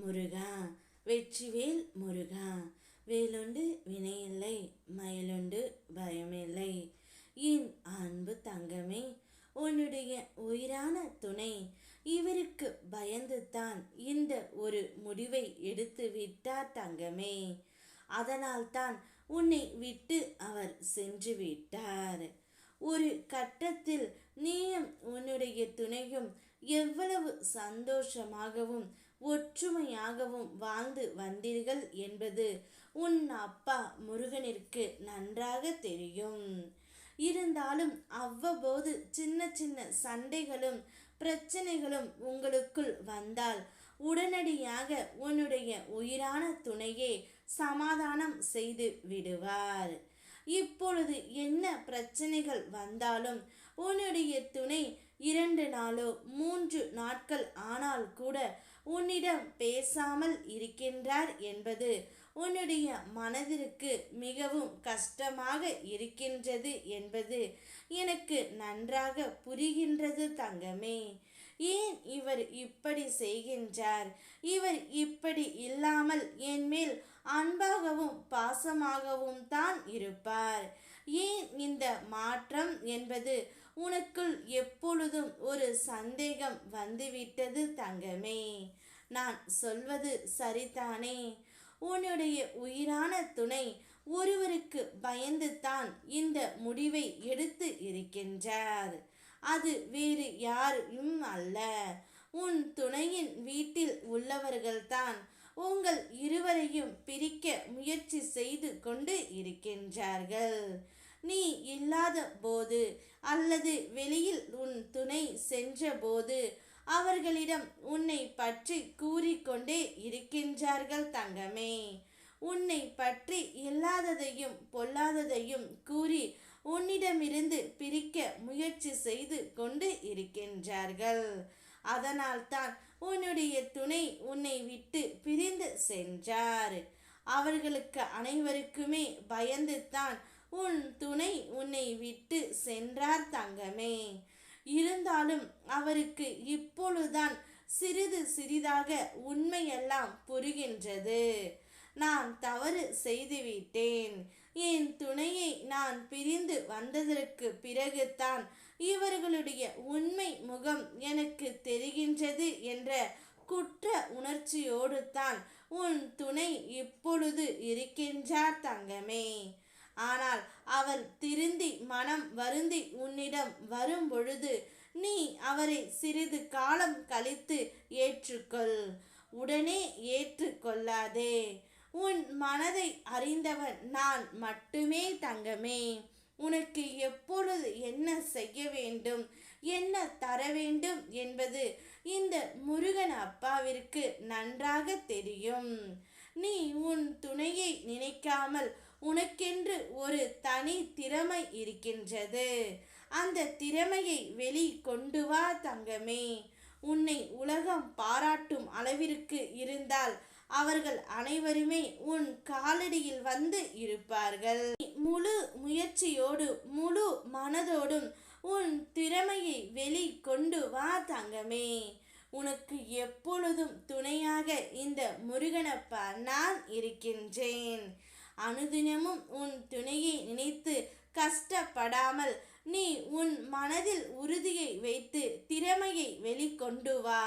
முருகா. வெற்றிவேல் முருகா. வேலுண்டு வினையில்லை, மயிலுண்டு பயமில்லை. என் அன்பு தங்கமே, உன்னுடைய உயிரான துணை இவருக்கு பயந்துதான் இந்த ஒரு முடிவை எடுத்து விட்டார் தங்கமே. அதனால்தான் உன்னை விட்டு அவர் சென்று விட்டார். ஒரு கட்டத்தில் நீயும் உன்னுடைய துணையும் எவ்வளவு சந்தோஷமாகவும் ஒற்றுமையாகவும் வாழ்ந்து வந்தீர்கள் என்பது உன் அப்பா முருகனிற்கு நன்றாக தெரியும். இருந்தாலும் அவ்வப்போது சின்ன சின்ன சண்டைகளும் பிரச்சனைகளும் உங்களுக்குள் வந்தால் உடனடியாக உன்னுடைய உயிரான துணையே சமாதானம் செய்து விடுவார். இப்பொழுது என்ன பிரச்சனைகள் வந்தாலும் உன்னுடைய துணை 2 நாளோ 3 நாட்கள் ஆனால் கூட உன்னிடம் பேசாமல் இருக்கின்றார் என்பது உன்னுடைய மனதிற்கு மிகவும் கஷ்டமாக இருக்கின்றது என்பது எனக்கு நன்றாக புரிகின்றது தங்கமே. ஏன் இவர் இப்படி செய்கின்றார்? இவர் இப்படி இல்லாமல் என் மேல் அன்பாகவும் பாசமாகவும் தான் இருப்பார். ஏன் இந்த மாற்றம் என்பது உனக்குள் எப்பொழுதும் ஒரு சந்தேகம் வந்துவிட்டது தங்கமே. நான் சொல்வது சரிதானே? உன்னுடைய உயிரான துணை ஒருவருக்கு பயந்து தான் இந்த முடிவை எடுத்து இருக்கின்றார். அது வேறு யாரும் அல்ல, உன் துணையின் வீட்டில் உள்ளவர்கள்தான் உங்கள் இருவரையும் பிரிக்க முயற்சி செய்து கொண்டு இருக்கின்றார்கள். நீ இல்லாத போது அல்லது வெளியில் உன் துணை சென்ற போது அவர்களிடம் உன்னை பற்றி கூறிக்கொண்டே இருக்கின்றார்கள் தங்கமே. உன்னை பற்றி இல்லாததையும் பொல்லாததையும் கூறி உன்னிடமிருந்து பிரிக்க முயற்சி செய்து கொண்டு இருக்கின்றார்கள். அதனால்தான் உன்னுடைய துணை உன்னை விட்டு பிரிந்து சென்றார். அவர்களுக்கு அனைவருக்குமே பயந்து தான் உன் துணை உன்னை விட்டு சென்றார் தங்கமே. இருந்தாலும் அவருக்கு இப்பொழுதுதான் சிறிது சிறிதாக உண்மையெல்லாம் புரிகின்றது. நான் தவறு செய்துவிட்டேன். என் துணையை நான் பிரிந்து வந்ததற்கு பிறகுதான் இவர்களுடைய உண்மை முகம் எனக்கு தெரிகின்றது என்ற குற்ற உணர்ச்சியோடு தான் உன் துணை இப்பொழுது இருக்கின்றார் தங்கமே. ஆனால் அவள் திருந்தி மனம் வருந்தி உன்னிடம் வரும் பொழுது நீ அவரை சிறிது காலம் கழித்து ஏற்றுக்கொள். உடனே ஏற்றுக்கொள்ளாதே. உன் மனதை அறிந்தவன் நான் மட்டுமே தங்கமே. உனக்கு எப்பொழுது என்ன செய்ய வேண்டும், என்ன தர வேண்டும் என்பது இந்த முருகன் அப்பாவிற்கு நன்றாக தெரியும். நீ உன் துணையை நினைக்காமல் உனக்கென்று ஒரு தனி திறமை இருக்கின்றது. அந்த திறமையை வெளி கொண்டு வா தங்கமே. உன்னை உலகம் பாராட்டும் அளவிற்கு இருந்தால் அவர்கள் அனைவருமே உன் காலடியில் வந்து இருப்பார்கள். முழு முயற்சியோடு முழு மனதோடும் உன் திறமையை வெளி கொண்டு வா தங்கமே. உனக்கு எப்பொழுதும் துணையாக இந்த முருகனப்பா நான் இருக்கின்றேன். அனுதினமும் உன் துணையை நினைத்து கஷ்டப்படாமல் நீ உன் மனதில் உறுதியை வைத்து திறமையை வெளிக்கொண்டு வா.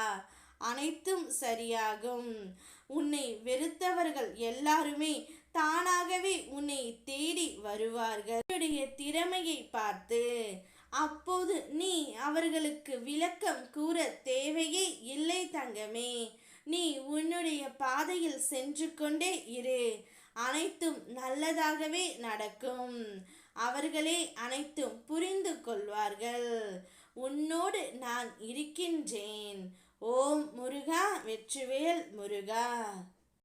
அனைத்தும் சரியாகும். உன்னை வெறுத்தவர்கள் எல்லாருமே தானாகவே உன்னை தேடி வருவார்கள் உன்னுடைய திறமையை பார்த்து. அப்போது நீ அவர்களுக்கு விளக்கம் கூற தேவையே இல்லை தங்கமே. நீ உன்னுடைய பாதையில் சென்று கொண்டே இரு. அனைத்தும் நல்லதாகவே நடக்கும். அவர்களே அனைத்தும் புரிந்து கொள்வார்கள். உன்னோடு நான் இருக்கின்றேன். ஓம் முருகா. வெற்றிவேல் முருகா.